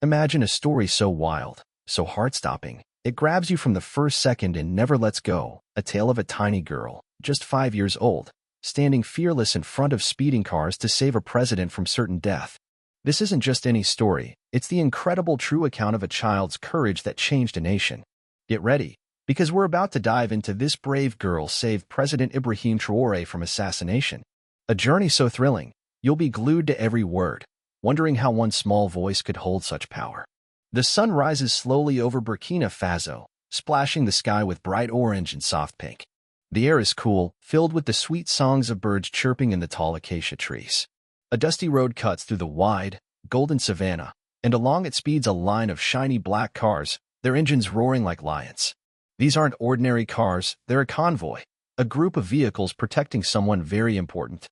Imagine a story so wild, so heart-stopping, it grabs you from the first second and never lets go. A tale of a tiny girl, just 5 years old, standing fearless in front of speeding cars to save a president from certain death. This isn't just any story, it's the incredible true account of a child's courage that changed a nation. Get ready, because we're about to dive into this brave girl saved President Ibrahim Traoré from assassination. A journey so thrilling, you'll be glued to every word, wondering how one small voice could hold such power. The sun rises slowly over Burkina Faso, splashing the sky with bright orange and soft pink. The air is cool, filled with the sweet songs of birds chirping in the tall acacia trees. A dusty road cuts through the wide, golden savanna, and along it speeds a line of shiny black cars, their engines roaring like lions. These aren't ordinary cars, they're a convoy, a group of vehicles protecting someone very important.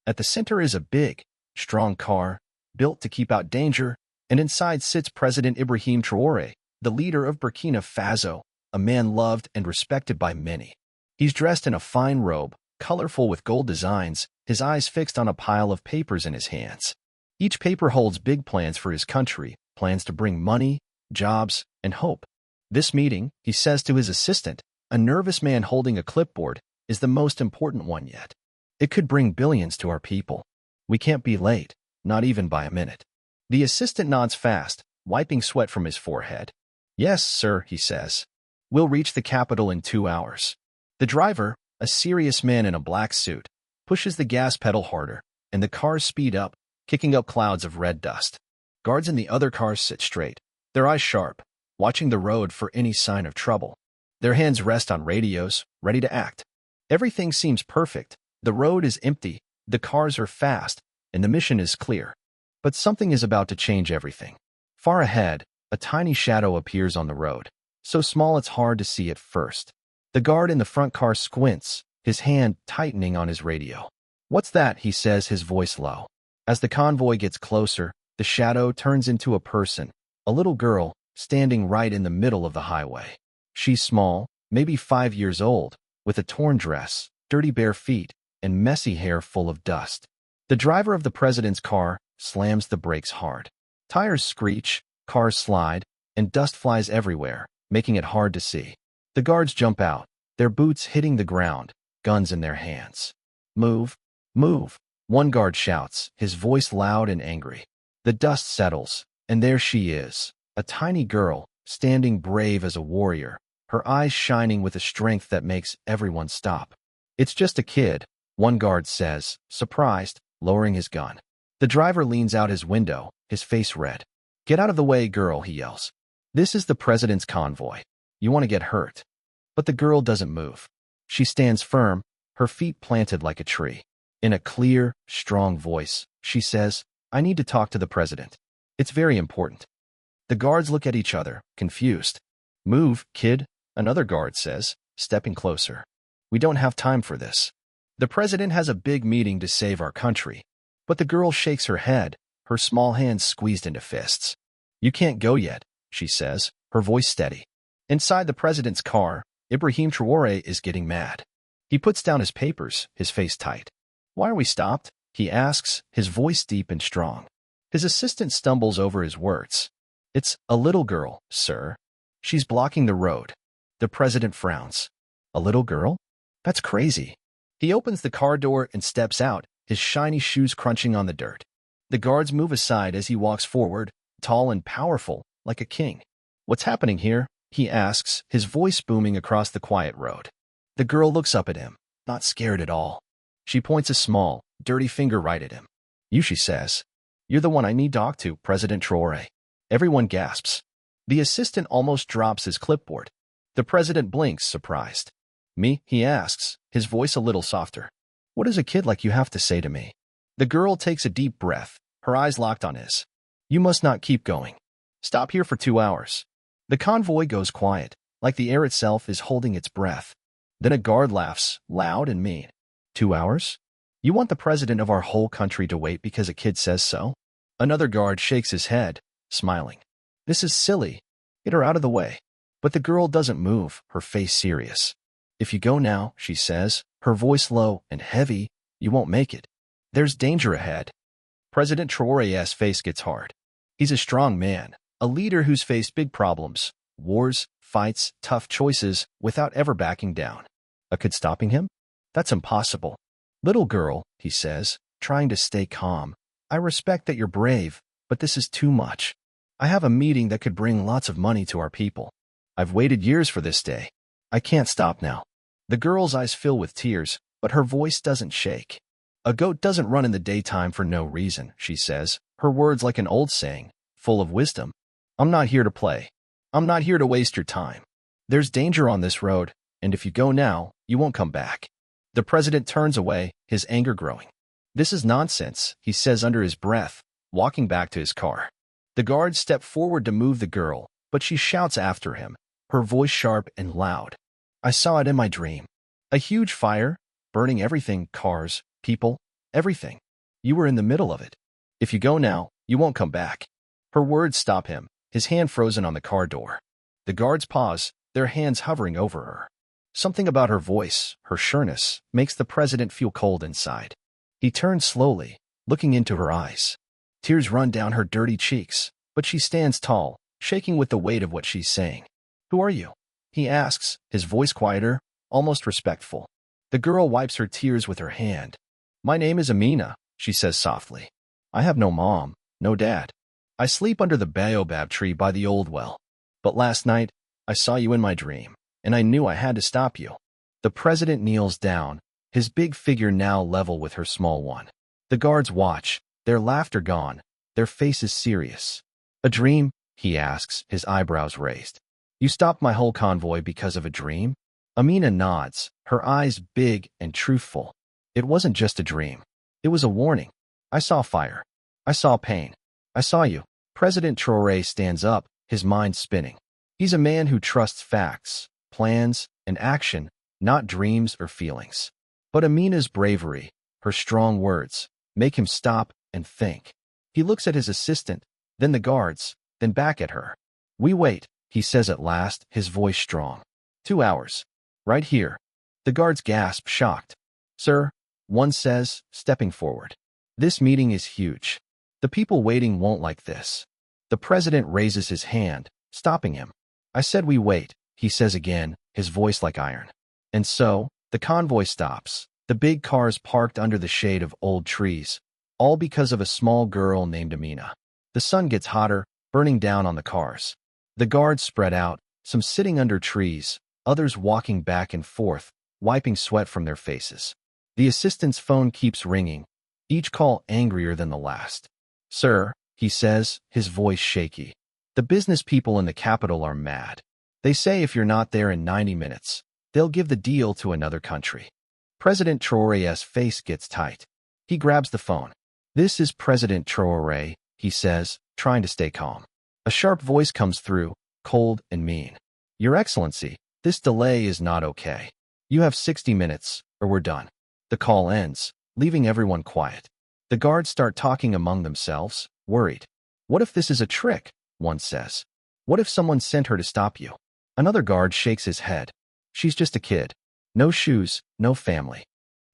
At the center is a big, strong car, built to keep out danger, and inside sits President Ibrahim Traoré, the leader of Burkina Faso, a man loved and respected by many. He's dressed in a fine robe, colorful with gold designs, his eyes fixed on a pile of papers in his hands. Each paper holds big plans for his country, plans to bring money, jobs, and hope. This meeting, he says to his assistant, a nervous man holding a clipboard, is the most important one yet. It could bring billions to our people. We can't be late, not even by a minute. The assistant nods fast, wiping sweat from his forehead. Yes, sir, he says. We'll reach the capital in 2 hours. The driver, a serious man in a black suit, pushes the gas pedal harder, and the cars speed up, kicking up clouds of red dust. Guards in the other cars sit straight, their eyes sharp, watching the road for any sign of trouble. Their hands rest on radios, ready to act. Everything seems perfect. The road is empty, the cars are fast, and the mission is clear. But something is about to change everything. Far ahead, a tiny shadow appears on the road, so small it's hard to see at first. The guard in the front car squints, his hand tightening on his radio. What's that? He says, his voice low. As the convoy gets closer, the shadow turns into a person, a little girl, standing right in the middle of the highway. She's small, maybe 5 years old, with a torn dress, dirty bare feet, and messy hair full of dust. The driver of the president's car slams the brakes hard. Tires screech, cars slide, and dust flies everywhere, making it hard to see. The guards jump out, their boots hitting the ground, guns in their hands. Move, move, one guard shouts, his voice loud and angry. The dust settles, and there she is, a tiny girl, standing brave as a warrior, her eyes shining with a strength that makes everyone stop. It's just a kid, one guard says, surprised, lowering his gun. The driver leans out his window, his face red. Get out of the way, girl, he yells. This is the president's convoy. You want to get hurt. But the girl doesn't move. She stands firm, her feet planted like a tree. In a clear, strong voice, she says, I need to talk to the president. It's very important. The guards look at each other, confused. Move, kid, another guard says, stepping closer. We don't have time for this. The president has a big meeting to save our country. But the girl shakes her head, her small hands squeezed into fists. You can't go yet, she says, her voice steady. Inside the president's car, Ibrahim Traoré is getting mad. He puts down his papers, his face tight. Why are we stopped? He asks, his voice deep and strong. His assistant stumbles over his words. It's a little girl, sir. She's blocking the road. The president frowns. A little girl? That's crazy. He opens the car door and steps out, his shiny shoes crunching on the dirt. The guards move aside as he walks forward, tall and powerful, like a king. What's happening here? He asks, his voice booming across the quiet road. The girl looks up at him, not scared at all. She points a small, dirty finger right at him. You, she says. You're the one I need to talk to, President Traoré. Everyone gasps. The assistant almost drops his clipboard. The president blinks, surprised. Me? He asks, his voice a little softer. What does a kid like you have to say to me? The girl takes a deep breath, her eyes locked on his. You must not keep going. Stop here for 2 hours. The convoy goes quiet, like the air itself is holding its breath. Then a guard laughs, loud and mean. 2 hours? You want the president of our whole country to wait because a kid says so? Another guard shakes his head, smiling. This is silly. Get her out of the way. But the girl doesn't move, her face serious. If you go now, she says, her voice low and heavy, you won't make it. There's danger ahead. President Traoré's face gets hard. He's a strong man, A leader who's faced big problems, wars, fights, tough choices, without ever backing down. A kid stopping him? That's impossible. Little girl, he says, trying to stay calm. I respect that you're brave, but this is too much. I have a meeting that could bring lots of money to our people. I've waited years for this day. I can't stop now. The girl's eyes fill with tears, but her voice doesn't shake. A goat doesn't run in the daytime for no reason, she says, her words like an old saying, full of wisdom. I'm not here to play. I'm not here to waste your time. There's danger on this road, and if you go now, you won't come back. The president turns away, his anger growing. This is nonsense, he says under his breath, walking back to his car. The guards step forward to move the girl, but she shouts after him, her voice sharp and loud. I saw it in my dream. A huge fire, burning everything, cars, people, everything. You were in the middle of it. If you go now, you won't come back. Her words stop him, his hand frozen on the car door. The guards pause, their hands hovering over her. Something about her voice, her sureness, makes the president feel cold inside. He turns slowly, looking into her eyes. Tears run down her dirty cheeks, but she stands tall, shaking with the weight of what she's saying. Who are you? He asks, his voice quieter, almost respectful. The girl wipes her tears with her hand. My name is Amina, she says softly. I have no mom, no dad. I sleep under the baobab tree by the old well. But last night, I saw you in my dream, and I knew I had to stop you. The president kneels down, his big figure now level with her small one. The guards watch, their laughter gone, their faces serious. A dream? He asks, his eyebrows raised. You stopped my whole convoy because of a dream? Amina nods, her eyes big and truthful. It wasn't just a dream. It was a warning. I saw fire. I saw pain. I saw you. President Traoré stands up, his mind spinning. He's a man who trusts facts, plans, and action, not dreams or feelings. But Amina's bravery, her strong words, make him stop and think. He looks at his assistant, then the guards, then back at her. We wait, he says at last, his voice strong. 2 hours. Right here. The guards gasp, shocked. Sir, one says, stepping forward. This meeting is huge. The people waiting won't like this. The president raises his hand, stopping him. I said we wait, he says again, his voice like iron. And so, the convoy stops, the big cars parked under the shade of old trees, all because of a small girl named Amina. The sun gets hotter, burning down on the cars. The guards spread out, some sitting under trees, others walking back and forth, wiping sweat from their faces. The assistant's phone keeps ringing, each call angrier than the last. Sir, he says, his voice shaky. The business people in the capital are mad. They say if you're not there in 90 minutes, they'll give the deal to another country. President Traoré's face gets tight. He grabs the phone. This is President Traoré, he says, trying to stay calm. A sharp voice comes through, cold and mean. Your Excellency, this delay is not okay. You have 60 minutes, or we're done. The call ends, leaving everyone quiet. The guards start talking among themselves, worried. What if this is a trick? One says. What if someone sent her to stop you? Another guard shakes his head. She's just a kid. No shoes, no family.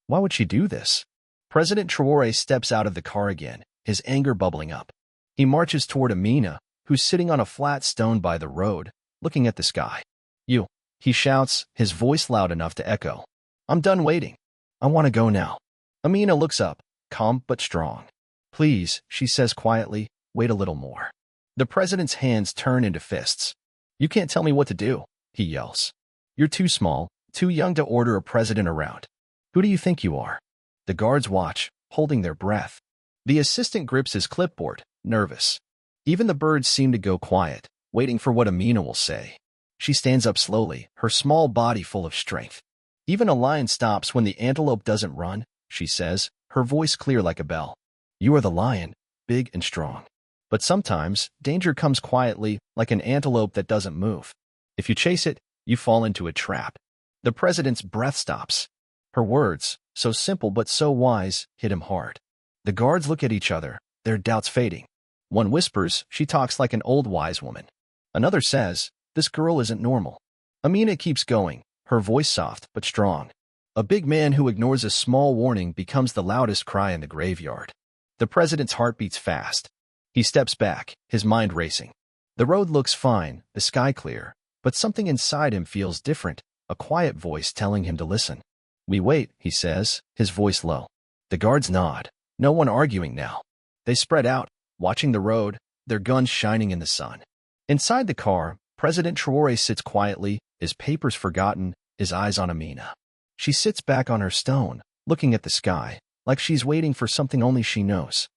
Why would she do this? President Traoré steps out of the car again, his anger bubbling up. He marches toward Amina, who's sitting on a flat stone by the road, looking at the sky. You, he shouts, his voice loud enough to echo. I'm done waiting. I want to go now. Amina looks up, calm but strong. Please, she says quietly, wait a little more. The president's hands turn into fists. You can't tell me what to do, he yells. You're too small, too young to order a president around. Who do you think you are? The guards watch, holding their breath. The assistant grips his clipboard, nervous. Even the birds seem to go quiet, waiting for what Amina will say. She stands up slowly, her small body full of strength. Even a lion stops when the antelope doesn't run, she says, her voice clear like a bell. You are the lion, big and strong. But sometimes, danger comes quietly, like an antelope that doesn't move. If you chase it, you fall into a trap. The president's breath stops. Her words, so simple but so wise, hit him hard. The guards look at each other, their doubts fading. One whispers, she talks like an old wise woman. Another says, this girl isn't normal. Amina keeps going, her voice soft but strong. A big man who ignores a small warning becomes the loudest cry in the graveyard. The president's heart beats fast. He steps back, his mind racing. The road looks fine, the sky clear, but something inside him feels different, a quiet voice telling him to listen. We wait, he says, his voice low. The guards nod. No one arguing now. They spread out, watching the road, their guns shining in the sun. Inside the car, President Traoré sits quietly, his papers forgotten, his eyes on Amina. She sits back on her stone, looking at the sky, like she's waiting for something only she knows.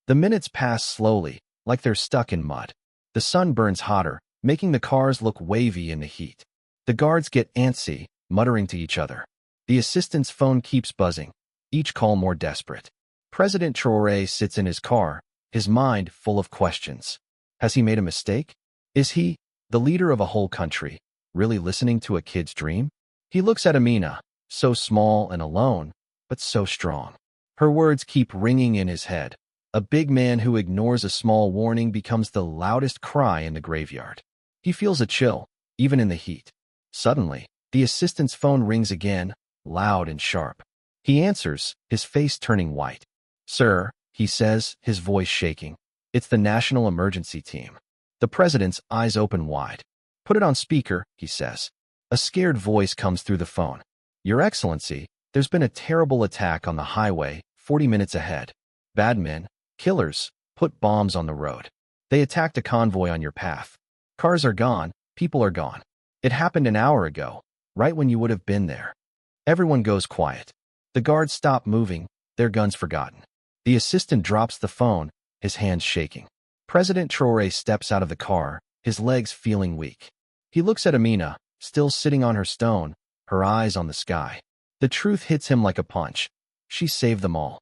The minutes pass slowly, like they're stuck in mud. The sun burns hotter, making the cars look wavy in the heat. The guards get antsy, muttering to each other. The assistant's phone keeps buzzing, each call more desperate. President Traoré sits in his car, his mind full of questions. Has he made a mistake? Is he, the leader of a whole country, really listening to a kid's dream? He looks at Amina, so small and alone, but so strong. Her words keep ringing in his head. A big man who ignores a small warning becomes the loudest cry in the graveyard. He feels a chill, even in the heat. Suddenly, the assistant's phone rings again, loud and sharp. He answers, his face turning white. Sir, he says, his voice shaking. It's the National Emergency Team. The president's eyes open wide. Put it on speaker, he says. A scared voice comes through the phone. Your Excellency, there's been a terrible attack on the highway, 40 minutes ahead. Bad men, killers, put bombs on the road. They attacked a convoy on your path. Cars are gone, people are gone. It happened an hour ago, right when you would have been there. Everyone goes quiet. The guards stop moving, their guns forgotten. The assistant drops the phone, his hands shaking. President Traoré steps out of the car, his legs feeling weak. He looks at Amina, still sitting on her stone, her eyes on the sky. The truth hits him like a punch. She saved them all.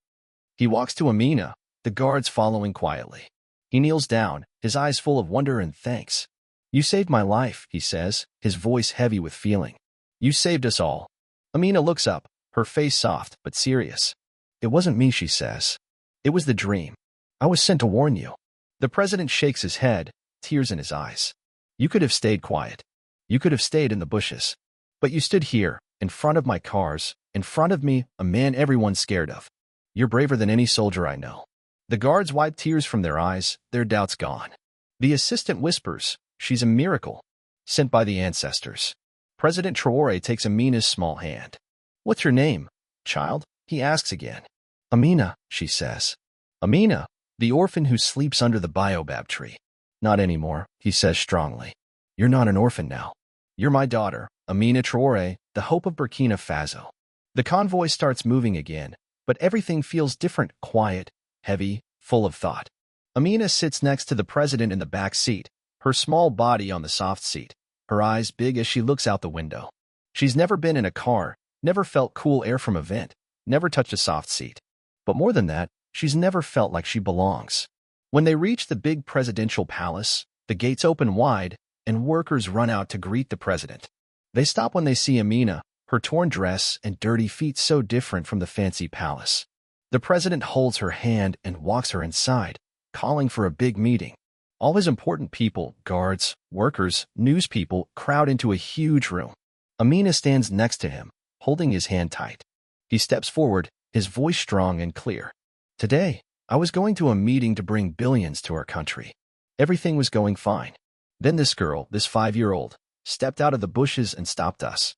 He walks to Amina, the guards following quietly. He kneels down, his eyes full of wonder and thanks. You saved my life, he says, his voice heavy with feeling. You saved us all. Amina looks up, her face soft but serious. It wasn't me, she says. It was the dream. I was sent to warn you. The president shakes his head, tears in his eyes. You could have stayed quiet. You could have stayed in the bushes. But you stood here, in front of my cars, in front of me, a man everyone's scared of. You're braver than any soldier I know. The guards wipe tears from their eyes, their doubts gone. The assistant whispers, she's a miracle, sent by the ancestors. President Traoré takes Amina's small hand. What's your name, child? He asks again. Amina, she says. Amina, the orphan who sleeps under the baobab tree. Not anymore, he says strongly. You're not an orphan now. You're my daughter, Amina Traoré, the hope of Burkina Faso. The convoy starts moving again, but everything feels different, quiet, heavy, full of thought. Amina sits next to the president in the back seat, her small body on the soft seat, her eyes big as she looks out the window. She's never been in a car, never felt cool air from a vent, never touched a soft seat. But more than that, she's never felt like she belongs. When they reach the big presidential palace, the gates open wide, and workers run out to greet the president. They stop when they see Amina, her torn dress and dirty feet so different from the fancy palace. The president holds her hand and walks her inside, calling for a big meeting. All his important people, guards, workers, news people, crowd into a huge room. Amina stands next to him, holding his hand tight. He steps forward, his voice strong and clear. Today, I was going to a meeting to bring billions to our country. Everything was going fine. Then this girl, this 5-year-old, stepped out of the bushes and stopped us.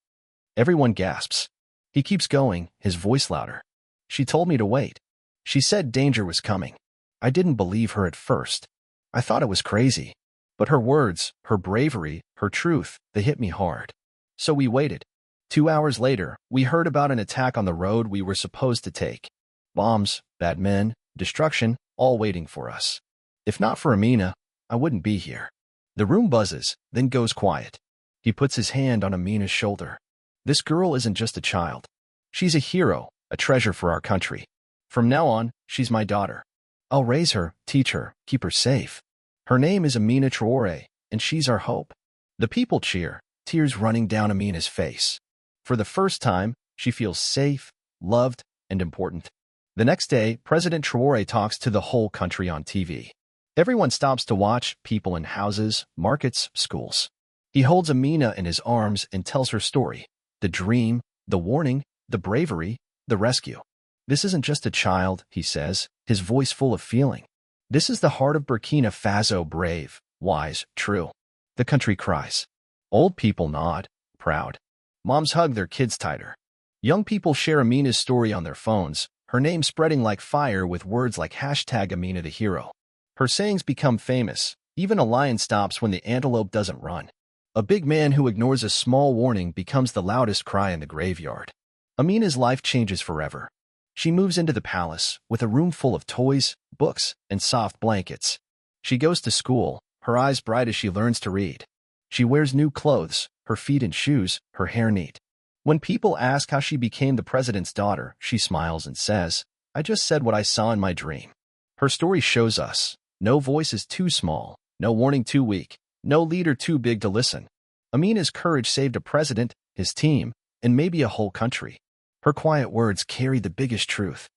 Everyone gasps. He keeps going, his voice louder. She told me to wait. She said danger was coming. I didn't believe her at first. I thought it was crazy. But her words, her bravery, her truth, they hit me hard. So we waited. 2 hours later, we heard about an attack on the road we were supposed to take. Bombs, bad men, destruction, all waiting for us. If not for Amina, I wouldn't be here. The room buzzes, then goes quiet. He puts his hand on Amina's shoulder. This girl isn't just a child. She's a hero, a treasure for our country. From now on, she's my daughter. I'll raise her, teach her, keep her safe. Her name is Amina Traoré, and she's our hope. The people cheer, tears running down Amina's face. For the first time, she feels safe, loved, and important. The next day, President Traoré talks to the whole country on TV. Everyone stops to watch, people in houses, markets, schools. He holds Amina in his arms and tells her story. The dream, the warning, the bravery, the rescue. This isn't just a child, he says, his voice full of feeling. This is the heart of Burkina Faso, brave, Wise, true. The country cries. Old people nod, proud. Moms hug their kids tighter. Young people share Amina's story on their phones, her name spreading like fire with words like hashtag Amina the hero. Her sayings become famous. Even a lion stops when the antelope doesn't run. A big man who ignores a small warning becomes the loudest cry in the graveyard. Amina's life changes forever. She moves into the palace, with a room full of toys, books, and soft blankets. She goes to school, her eyes bright as she learns to read. She wears new clothes, her feet in shoes, her hair neat. When people ask how she became the president's daughter, she smiles and says, "I just said what I saw in my dream." Her story shows us, no voice is too small, no warning too weak, no leader too big to listen. Amina's courage saved a president, his team, and maybe a whole country. Her quiet words carry the biggest truth.